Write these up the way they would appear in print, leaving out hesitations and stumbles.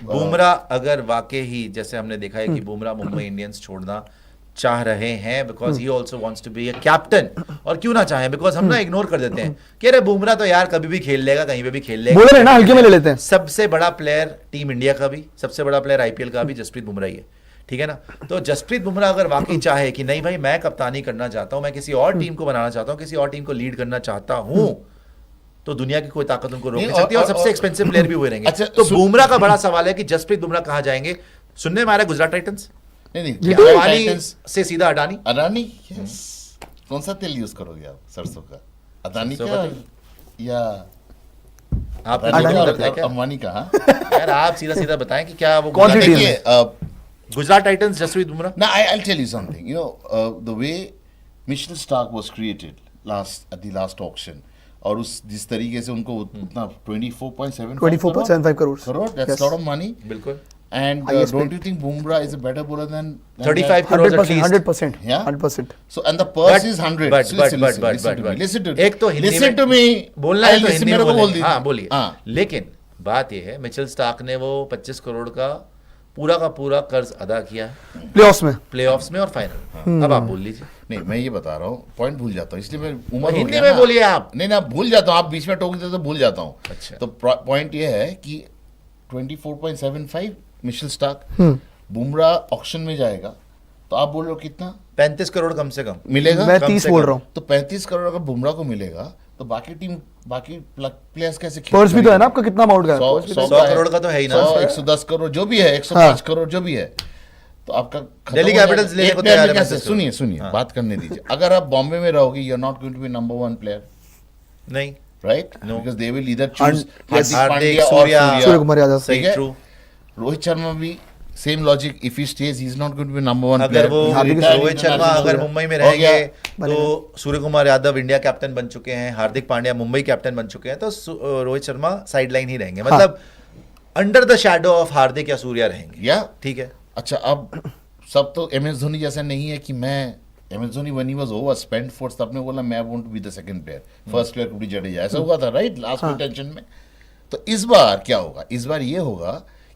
बुमराह अगर वाकई ही जैसे हमने देखा है कि बुमराह मुंबई इंडियंस छोड़ना चाह रहे हैं because he also wants to be a captain, और क्यों ना चाहे, बिकॉज हम ना इग्नोर कर देते हैं कि अरे बुमराह तो यार कभी भी खेल लेगा, कहीं पे भी खेल लेगा, बोल रहे हैं ना, हल्के में ले लेते हैं। सबसे बड़ा प्लेयर टीम इंडिया का भी, सबसे बड़ा प्लेयर आईपीएल का भी जसप्रीत बुमराह ही है, ठीक है ना। तो जसप्रीत बुमराह अगर वाकई चाहे कि नहीं भाई मैं कप्तानी करना चाहता हूं, मैं किसी और टीम को बनाना चाहता हूं, किसी और टीम को लीड करना चाहता हूं, तो दुनिया की कोई ताकत उनको रोक नहीं सकती, और सबसे एक्सपेंसिव प्लेयर भी हुए रहेंगे। अच्छा, तो बुमराह का बड़ा सवाल है कि जसप्रीत बुमराह कहां जाएंगे। सुनने में आ रहा है गुजरात टाइटंस, नहीं अडानी से सीधा अडानी, यस। कौन सा तेल यूज करोगे आप, सरसों का, अडानी का या आप अंबानी का? यार आप सीधा सीधा बताएं कि क्या वो कौन सी टीम है? Gujarat Titans Jasprit Bumrah. Now I'll tell you something. You know, the way Mitchell Starc was created at the last auction, और उस जिस तरीके से उनको उतना 24.75 crore, that's a lot of money. बिल्कुल। And don't you think Bumrah is a better bowler than 35 crores at least? 100%, Yeah? 100%. So and the purse is 100. but Listen to me. एक तो हिंदी listen to me. बोलना है तो Listen, Hindi मेरे में को बोल बोलिए। दीजिए। हाँ बोलिए। हाँ। लेकिन बात ये है मिचेल स्टार्क ने वो 25 करोड़ का पूरा कर्ज अदा किया प्लेऑफ्स में और फाइनल। अब आप बोल लीजिए। नहीं, मैं ये बता रहा हूँ, पॉइंट भूल जाता हूँ, इसलिए मैं उम्र हिंदी में बोलिए आप। नहीं ना, भूल जाता हूँ, आप बीच में टोक देते तो भूल जाता हूँ। अच्छा। तो पॉइंट ये है कि 24.75 मिचेल स्टार्क, बुमराह ऑक्शन में जाएगा तो आप बोल रहे हो कितना, 35 करोड़ कम से कम मिलेगा। मैं 30 बोल रहा हूँ। तो 35 करोड़ अगर बुमराह को मिलेगा तो बाकी प्लेयर्स कैसे पर्स भी तो है ना आपका, कितना अमाउंट का? 100 करोड़ का तो है ही ना। 110 करोड़ जो भी है, 105 करोड़ जो भी है, तो आपका दिल्ली कैपिटल्स लेने को तैयार है। सुनिए बात करने दीजिए। अगर आप बॉम्बे में रहोगे, you are not going to be number 1 player, नहीं, right? No. Because they will either choose Hardik, Surya Kumar Yadav. ठीक है? True. रोहित शर्मा भी same logic, if he stage he is not going to be number 1 अगर प्लेयर। वो रोहित शर्मा अगर मुंबई में रहेंगे तो सूर्य कुमार यादव इंडिया कैप्टन बन चुके हैं, हार्दिक पांड्या मुंबई कैप्टन बन चुके हैं, तो रोहित शर्मा साइडलाइन ही रहेंगे, मतलब अंडर द शैडो ऑफ हार्दिक या सूर्या रहेंगे। या ठीक है। अच्छा, अब सब तो एम एस धोनी जैसा नहीं है कि मैं M S Dhoni when he was over spent force, तब ने बोला मैं want to be the second player, first player कुछ जडेजा, ऐसा हुआ था, राइट? लास्ट में टेंशन में। तो इस बार क्या होगा? इस बार ये होगा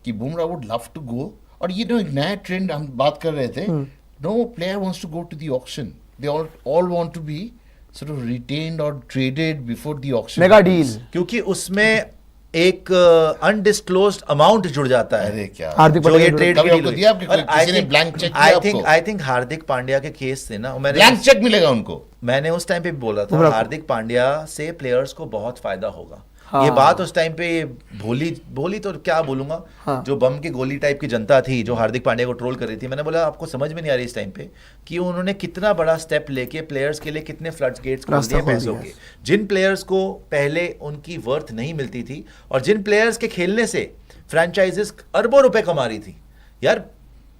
कि Bumrah would love to go, और ये एक नया ट्रेंड हम बात कर रहे थे, no player wants to go to the auction, they all want to be sort of retained or traded before the auction. Mega deal, क्योंकि उसमें एक अनडिस्क्लोज्ड अमाउंट जुड़ जाता है। अरे क्या हार्दिक जो ये ट्रेड कभी आपको दिया आपके किसी ने ब्लैंक चेक दिया आपको? आई थिंक हार्दिक पांड्या के केस से ना, मैंने ब्लैंक चेक मिलेगा उनको। मैंने उस टाइम पे भी बोला था हार्दिक पांड्या से प्लेयर्स को बहुत फायदा होगा। ये बात उस टाइम पे भोली तो क्या बोलूंगा, जो बम की गोली टाइप की जनता थी जो हार्दिक पांड्या को ट्रोल कर रही थी, मैंने बोला आपको समझ में नहीं आ रही इस टाइम पे कि उन्होंने कितना बड़ा स्टेप लेके प्लेयर्स के लिए कितने फ्लड गेट्स खोल दिए पैसों के, जिन प्लेयर्स को पहले उनकी वर्थ नहीं मिलती थी और जिन प्लेयर्स के खेलने से फ्रेंचाइजेस अरबों रुपए कमा रही थी। यार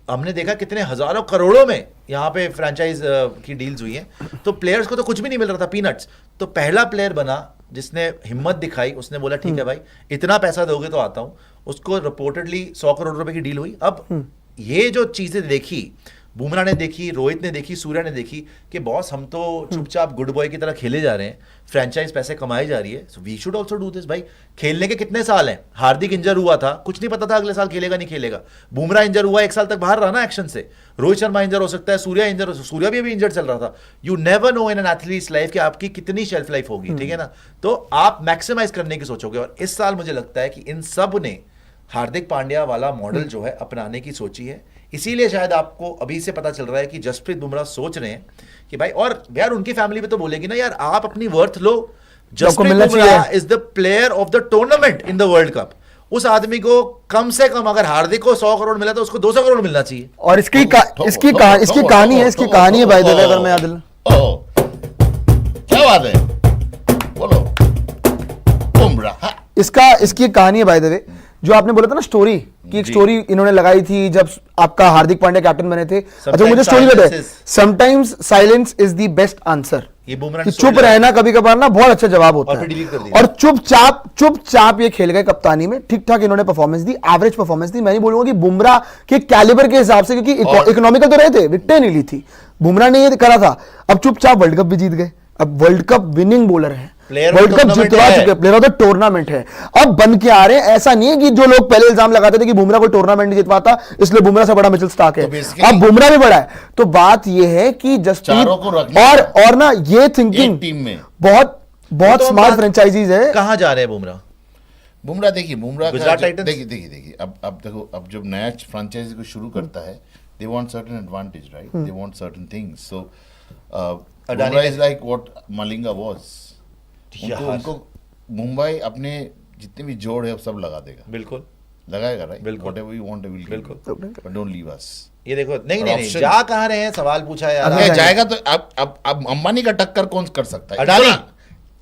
हमने देखा कितने हजारों करोड़ों में यहाँ पे फ्रेंचाइज की डील्स हुई हैं, तो प्लेयर्स को तो कुछ भी नहीं मिल रहा था, पीनट्स। तो पहला प्लेयर बना जिसने हिम्मत दिखाई, उसने बोला ठीक है भाई इतना पैसा दोगे तो आता हूं, उसको रिपोर्टेडली 100 करोड़ रुपए की डील हुई। अब ये जो चीजें देखी, बुमराह ने देखी, रोहित ने देखी, सूर्या ने देखी कि बॉस हम तो चुपचाप गुड बॉय की तरह खेले जा रहे हैं, फ्रेंचाइज पैसे कमाई जा रही है, so we should also do this. भाई खेलने के कितने साल हैं? हार्दिक इंजर हुआ था, कुछ नहीं पता था अगले साल खेलेगा नहीं खेलेगा। बुमराह इंजर हुआ, 1 साल तक बाहर रहा ना एक्शन से। रोहित शर्मा इंजर हो सकता है, सूर्या भी अभी इंजर चल रहा था। You never know in an athletes life कि आपकी कितनी शेल्फ लाइफ होगी, ठीक है ना? तो आप मैक्सिमाइज करने की सोचोगे, और इस साल मुझे लगता है कि इन सब ने हार्दिक पांड्या वाला मॉडल जो है अपनाने की सोची है। इसीलिए शायद आपको अभी से पता चल रहा है कि जसप्रीत बुमराह सोच रहे हैं कि भाई, और यार उनकी फैमिली भी तो बोलेगी ना यार आप अपनी वर्थ लो, Jasprit Bumrah is the player of the tournament in the world cup. उस आदमी को कम से कम, अगर हार्दिक को 100 करोड़ मिला तो उसको 200 करोड़ मिलना चाहिए। और इसकी कहानी है भाई देवे, अगर मैं याद क्या बात है, बोलो बुमराह। इसकी कहानी है भाई देवे, जो आपने बोला था ना स्टोरी कि एक स्टोरी इन्होंने लगाई थी जब आपका हार्दिक पांड्या कैप्टन बने थे। अच्छा मुझे स्टोरी बताए, sometimes silence is the best answer. ये बुमराह चुप रहना कभी कभार ना बहुत अच्छा जवाब होता है। और चुपचाप ये खेल गए कप्तानी में, ठीक ठाक इन्होंने परफॉर्मेंस दी, एवरेज परफॉर्मेंस दी। मैं नहीं बोलूंगा कि बुमराह के कैलिबर के हिसाब से, क्योंकि इकोनॉमिकल तो रहे थे, विकेटें नहीं ली थी, बुमराह ने ये करा था। अब चुपचाप वर्ल्ड कप भी जीत गए, अब वर्ल्ड कप विनिंग बॉलर है। Player world of cup tournament जितवा है। चुके, प्लेयर ऑफ द टूर्नामेंट है। अब बन के आ रहे हैं, ऐसा नहीं है कि जो लोग पहले इल्जाम लगाते थे कि बुमराह को टूर्नामेंट नहीं जितवाता इसलिए बुमराह से बड़ा मिचेल स्टार्क है, तो basically- अब बुमराह भी बड़ा है। तो बात यह है कि जसप्रीत चारों को रखना और ना ये थिंकिंग एक टीम में। बहुत बहुत तो स्मार्ट बात- फ्रेंचाइजीज है। कहाँ जा रहे हैं बुमराह? बुमराह देखिए, बुमराह का गुजरात जो- टाइटंस? देखिए अब देखो, अब जब नया फ्रेंचाइजी को शुरू करता है, they want certain advantage, right, they want certain things. So Bumrah is like what Malinga was. यार। उनको मुंबई अपने जितने भी जोड़ है वो सब लगा देगा, बिल्कुल लगाएगा, राइट, बिल्कुल। व्हाटएवर यू वांट विल बिल्कुल। But don't leave us. ये देखो, नहीं नहीं नहीं, option- जा कहाँ रहे हैं, सवाल पूछा है यार। अगर अगर जाएगा तो अब अंबानी का टक्कर कौन कर सकता है? अडानी।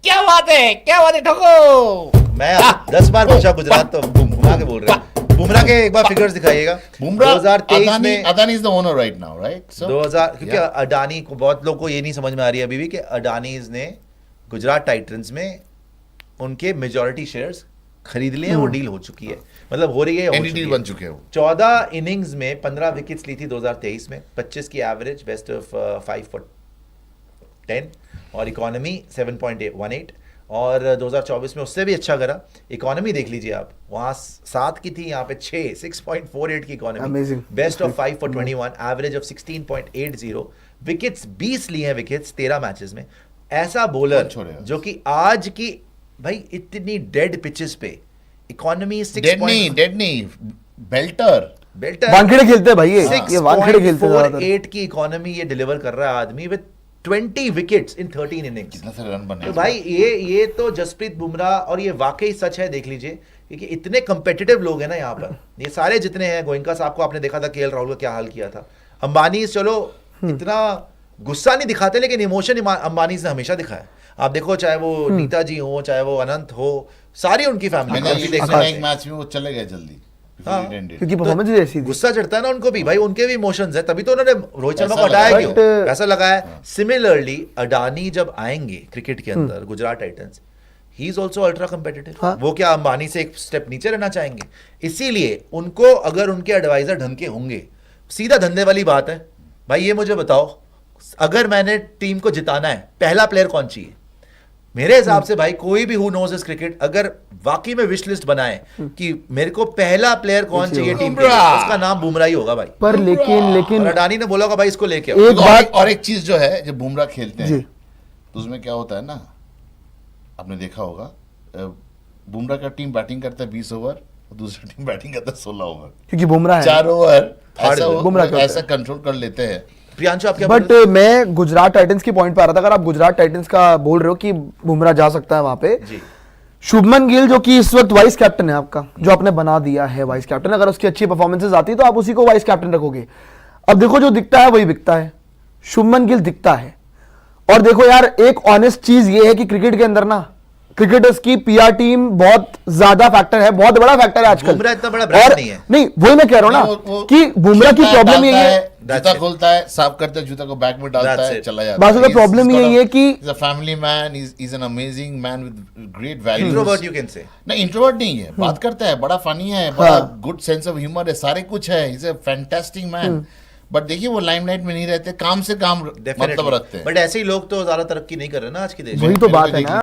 क्या बात है ठोको। मैं 10 बार पूछा गुजरात तो घुमा के बोल रहे हैं। बुमराह के एक बार फिगर्स दिखाइएगा। बुमराह 2023 में Adani is the owner right now, right? 2000, क्योंकि अडानी को, बहुत लोगों को ये नहीं समझ में आ रही है अभी भी कि अडानीज ने गुजरात टाइटंस में उनके मेजॉरिटी शेयर्स खरीद लिए हैं, वो डील हो चुकी है, मतलब हो रही है, हो एंटिटी चुकी है। बन चुके हैं वो। 14 इनिंग्स में 15 विकेट्स ली थी 2023 में, 25 की एवरेज, बेस्ट ऑफ 5 for 10 और इकोनॉमी 7.18, और 2024 में उससे भी अच्छा करा। इकोनॉमी देख लीजिए आप, वहाँ 7 की थी, यहाँ पे 6.48 की economy, Amazing. Best of 5 for 21, average of 16.80, wickets 20 लिए हैं, विकेट्स 13 मैचेस में। ऐसा कौन बॉलर छोड़ेगा? जो कि आज की भाई इतनी डेड पिचेस पे इकोनॉमी 6 डेड नहीं, बेल्टर। बेल्टर वानखेड़े खेलते हैं भाई, ये वानखेड़े खेलते हैं ज्यादातर। 6.48 की इकोनॉमी ये डिलीवर कर रहा है आदमी विद 20 विकेट्स इन 13 इनिंग्स। कितना सारे रन बने तो भाई ये तो जसप्रीत बुमराह, और ये वाकई सच है, देख लीजिए, क्योंकि इतने कंपेटिटिव लोग हैं ना यहाँ पर, ये सारे जितने हैं, गोयनका साहब को आपने देखा था, केएल राहुल का क्या हाल किया था। अंबानी चलो इतना गुस्सा नहीं दिखाते, लेकिन इमोशन अंबानी ने हमेशा दिखाया। आप देखो, चाहे वो नीता जी हो, चाहे वो अनंत हो, सारी उनकी फैमिली मैंने एक मैच में वो चले गए जल्दी, हाँ। क्योंकि परफॉर्मेंस ही ऐसी थी। गुस्सा चढ़ता है ना उनको भी, भाई उनके भी इमोशंस है, तभी तो उन्होंने रोहित शर्मा को पैसा हटाया लगाया। क्यों, पैसा लगाया। सिमिलरली अडानी जब आएंगे क्रिकेट के अंदर, Gujarat Titans, he is also ultra competitive. हाँ। वो क्या अंबानी से एक स्टेप नीचे रहना चाहेंगे? इसीलिए उनको, अगर उनके एडवाइजर ढंग के होंगे, सीधा धंधे वाली बात है भाई, ये मुझे बताओ, अगर मैंने टीम को जिताना है, पहला प्लेयर कौन चाहिए? मेरे हिसाब से भाई, कोई भी हु नोज इस क्रिकेट, अगर वाकई में विश लिस्ट बनाए कि मेरे को पहला प्लेयर कौन चाहिए टीम के लिए, उसका नाम बुमराह ही होगा भाई। पर लेकिन और अडानी ने बोला होगा भाई इसको लेके आओ। एक बात और एक चीज जो है, जब बुमराह खेलते जी। हैं तो उसमें क्या होता है ना, आपने देखा होगा, बुमराह का टीम बैटिंग करता है 20 ओवर, और दूसरी टीम बैटिंग करता है 16 ओवर, क्योंकि बुमराह है 4 ओवर बुमराह करता है। ऐसा कंट्रोल कर लेते हैं। प्रियांशु आप क्या बट बोल रहे मैं गुजरात टाइटंस की पॉइंट पे आ रहा था। अगर आप गुजरात टाइटंस का बोल रहे हो कि बुमराह जा सकता है वहां पे, जी। शुभमन गिल जो कि इस वक्त वाइस कैप्टन है आपका, जो आपने बना दिया है वाइस कैप्टन, अगर उसकी अच्छी परफॉर्मेंसेस आती है तो आप उसी को वाइस कैप्टन रखोगे। अब देखो, जो दिखता है वही बिकता है, शुभमन गिल दिखता है। और देखो यार, एक ऑनेस्ट चीज ये है कि क्रिकेट के अंदर ना, क्रिकेटर्स की पीआर टीम बहुत ज्यादा फैक्टर है, बहुत बड़ा फैक्टर है आजकल। बुमराह इतना बड़ा ब्रांड और नहीं है। नहीं, वही मैं कह रहा हूं नहीं, ना वो कि बुमराह की जूता प्रॉब्लम ये डालता है, जूता That's it. खोलता है, साफ करता है, जूता को बैग में डालता That's है, it. चला जाता बस उसका He's- problem he's got यही है कि- he's a family man, he's an amazing man with great values. Introvert you can say. नहीं, इंट्रोवर्ट नहीं है, बात करता है, बड़ा फनी है, बड़ा गुड सेंस ऑफ ह्यूमर है, सारे कुछ है, is a fantastic man. But देखिए, वो लाइमलाइट में नहीं रहते, काम से काम मतलब रखते हैं। बट ऐसे ही लोग तो ज्यादा तरक्की नहीं कर रहे ना आज के देश में। वही तो बात है ना।